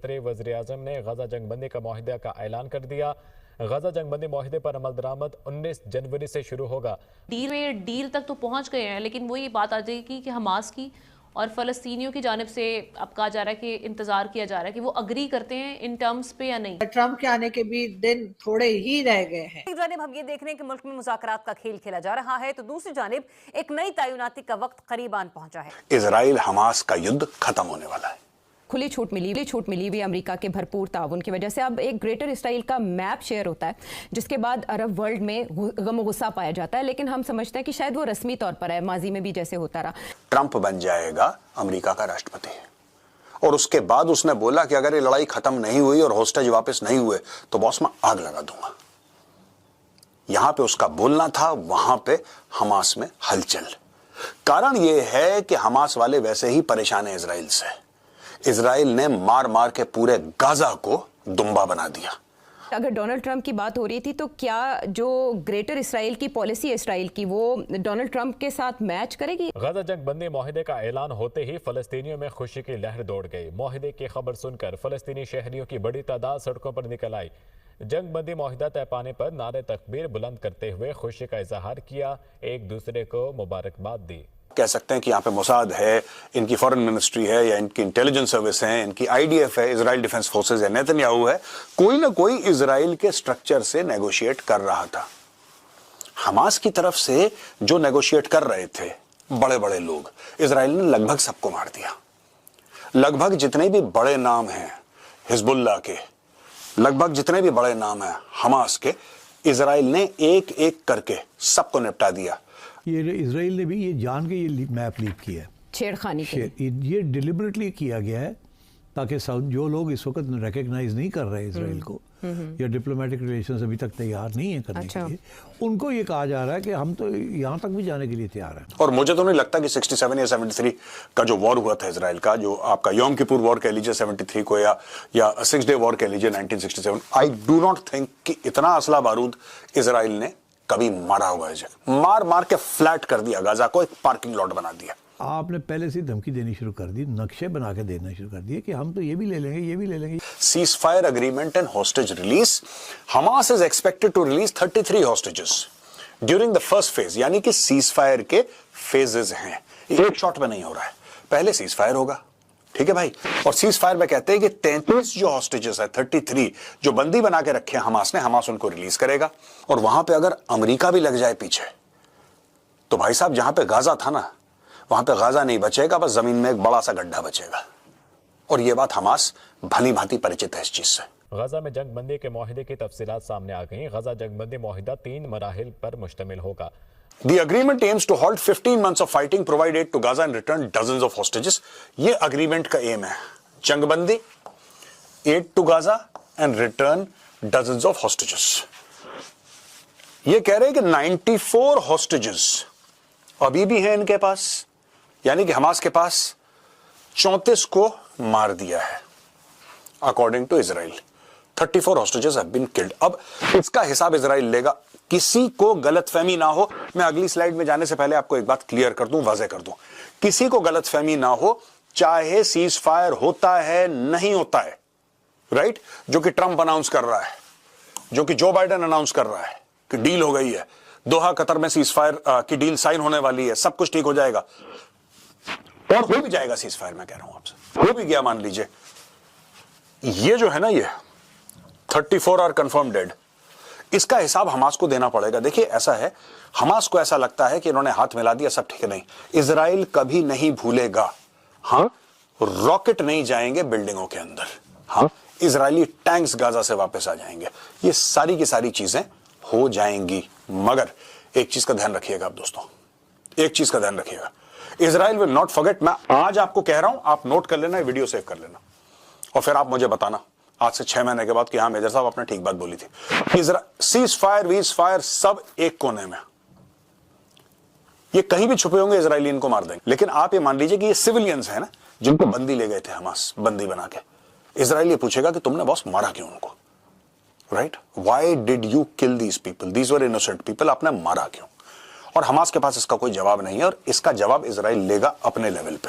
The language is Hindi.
सेक्रेटरी वज़ीर-ए-आज़म ने गजा जंगबंदी का मुआहिदा का ऐलान कर दिया। गजा जंगबंदी मुआहिदे पर अमल दरामद 19 जनवरी से शुरू होगा। डील तक तो पहुंच गए हैं, लेकिन वो ये बात आ जाएगी कि हमास की और फ़लस्तीनियों की जानिब से अब कहा जा रहा है कि इंतज़ार किया जा रहा है कि वो अग्री करते हैं इन टर्म्स पे या नहीं। ट्रंप के आने के भी दिन थोड़े ही रह गए हैं। एक जानिब हम ये देख रहे हैं कि मुल्क में मुज़ाकरात का खेल खेला जा रहा है, तो दूसरी जानिब एक नई तैनाती का वक्त करीब आन पहुंचा है। इजराइल हमास का युद्ध खत्म होने वाला है। खुली छूट मिली हुई अमेरिका के भरपूर ताउन की वजह से अब एक ग्रेटर इसराइल का मैप शेयर होता है, जिसके बाद अरब वर्ल्ड में गम गुस्सा पाया जाता है। लेकिन हम समझते हैं कि शायद वो रस्मी तौर पर है, माजी में भी जैसे होता रहा। ट्रंप बन जाएगा अमेरिका का राष्ट्रपति, और उसके बाद उसने बोला कि अगर ये लड़ाई खत्म नहीं हुई और होस्टेज वापस नहीं हुए तो बॉस मैं आग लगा दूंगा। यहां पे उसका बोलना था, वहां पे हमास में हलचल। कारण यह है कि हमास वाले वैसे ही परेशान है इजराइल से। इजराइल ने मार मार के पूरे गाजा को दुम्बा बना दिया। अगर डोनाल्ड ट्रंप की बात हो रही थी, तो क्या जो ग्रेटर इसराइल की पॉलिसी इसराइल की वो डोनाल्ड ट्रंप के साथ मैच करेगी? गजा जंगबंदी मुआहिदे का ऐलान होते ही फलस्तीनियों में खुशी की लहर दौड़ गई। मुआहिदे की खबर सुनकर फलस्तीनी शहरियों की बड़ी तादाद सड़कों पर निकल आई। जंगबंदी मुआहिदा तय पाने पर नारे तकबीर बुलंद करते हुए खुशी का इजहार किया, एक दूसरे को मुबारकबाद दी। कह सकते हैं कि यहाँ पे मोसाद है, इनकी फॉरेन मिनिस्ट्री है, या इनकी इंटेलिजेंस सर्विस है, इनकी आईडीएफ है, इजराइल डिफेंस फोर्सेस है, नेतन्याहू है, कोई ना कोई इजराइल के स्ट्रक्चर से नेगोशिएट कर रहा था। हमास की तरफ से जो नेगोशिएट कर रहे थे बड़े बड़े लोग, इजराइल ने लगभग सबको मार दिया। लगभग जितने भी बड़े नाम हैं हिजबुल्लाह के, लगभग जितने भी बड़े नाम हैं हमास के, इजराइल ने एक एक करके सबको निपटा दिया। ये इजराइल ने भी ये जान के ये मैप लीक किया है, छेड़खानी के ये डिलिबरेटली किया गया है, ताकि जो लोग इस वक्त रिकग्नाइज नहीं कर रहे इजराइल को या डिप्लोमेटिक रिलेशंस अभी तक तैयार नहीं है करने के लिए, उनको ये कहा जा रहा है कि हम तो यहाँ तक भी जाने के लिए तैयार हैं। और मुझे तो नहीं लगता कि 67 या 73 का जो वॉर हुआ था इजराइल का, जो आपका योम किपुर वॉर कह लीजिए 73 को, या 6 डे वॉर कह लीजिए 1967, आई डू नॉट थिंक कि इतना असला बारूद इजराइल ने कभी मारा होगा। मार मार के फ्लैट कर दिया गाजा को, एक पार्किंग लॉट बना दिया। आपने पहले से धमकी देनी शुरू कर दी, नक्शे बना के देना शुरू कर दिए कि हम तो ये भी ले लेंगे, ये भी ले लेंगे। Ceasefire agreement and hostage release. Hamas is expected to release 33 hostages during the first phase, यानी कि सीज फायर के फेजेस हैं, एक शॉट में नहीं हो रहा है। पहले सीज फायर होगा, ठीक है भाई, और सीज फायर में कहते हैं कि 33 जो हॉस्टेजेस है, 33 जो बंदी बना के रखे हमास ने, हमास उनको रिलीज करेगा। और वहां पे अगर अमेरिका भी लग जाए पीछे, तो भाई साहब जहां पे गाजा था ना, वहां पे गाजा नहीं बचेगा, बस जमीन में एक बड़ा सा गड्ढा बचेगा। और यह बात हमास भली भांति परिचित है इस चीज से। गजा में जंगबंदी के मुआहिदे की तफसीलात सामने आ गई। गजा जंगबंदी मुआहिदा 3 मराहिल पर मुश्तमिल होगा। The agreement aims to halt 15 months of fighting, provide aid to Gaza and return dozens of hostages. ये agreement का aim है, जंगबंदी, aid to Gaza and return dozens of hostages. ये कह रहे हैं कि 94 hostages अभी भी हैं इनके पास, यानी कि हमास के पास 34 को मार दिया है according to Israel. 34 hostages have been killed. अब इसका हिसाब इजराइल लेगा, किसी को गलतफहमी ना हो। मैं अगली स्लाइड में जाने से पहले आपको एक बात क्लियर कर दूं, वाज़ेह कर दूं, किसी को गलतफहमी ना हो, चाहे सीज फायर होता है नहीं होता है, राइट, जो कि ट्रंप अनाउंस कर रहा है, जो कि जो बाइडेन अनाउंस कर रहा है कि डील हो गई है, दोहा कतर में सीज फायर की डील साइन होने वाली है, सब कुछ ठीक हो जाएगा, और हो भी जाएगा सीज फायर, मैं कह रहा हूं आपसे, हो भी गया मान लीजिए। ये जो है ना, ये 34 आर कंफर्म डेड, इसका हिसाब हमास को देना पड़ेगा। देखिए ऐसा है, हमास को ऐसा लगता है कि इन्होंने हाथ मिला दिया, सब ठीक है। नहीं, इजराइल कभी नहीं भूलेगा। हाँ, रॉकेट नहीं जाएंगे बिल्डिंगों के अंदर, हाँ, इजरायली टैंक्स गाजा से वापस आ जाएंगे, ये सारी की सारी चीजें हो जाएंगी। मगर एक चीज का ध्यान रखिएगा आप दोस्तों, एक चीज का ध्यान रखिएगा, इजराइल विल नॉट फॉरगेट। मैं आज आपको कह रहा हूं, आप नोट कर लेना, वीडियो सेव कर लेना, और फिर आप मुझे बताना आज से 6 महीने के बाद कि हाँ मेजर साहब आपने ठीक बात बोली थी। सीज फायर, वीज फायर, सब एक कोने में, ये कहीं भी छुपे होंगे, इजरायली इनको मार देंगे। लेकिन आप ये मान लीजिए कि ये सिविलियंस हैं ना, जिनको बंदी ले गए थे हमास, बंदी बना के, इजराइल ये पूछेगा कि तुमने बॉस मारा क्यों उनको, right, why did you kill these people, these were innocent people, आपने मारा क्यों? और हमास के पास इसका कोई जवाब नहीं है, और इसका जवाब इजराइल लेगा अपने लेवल पे।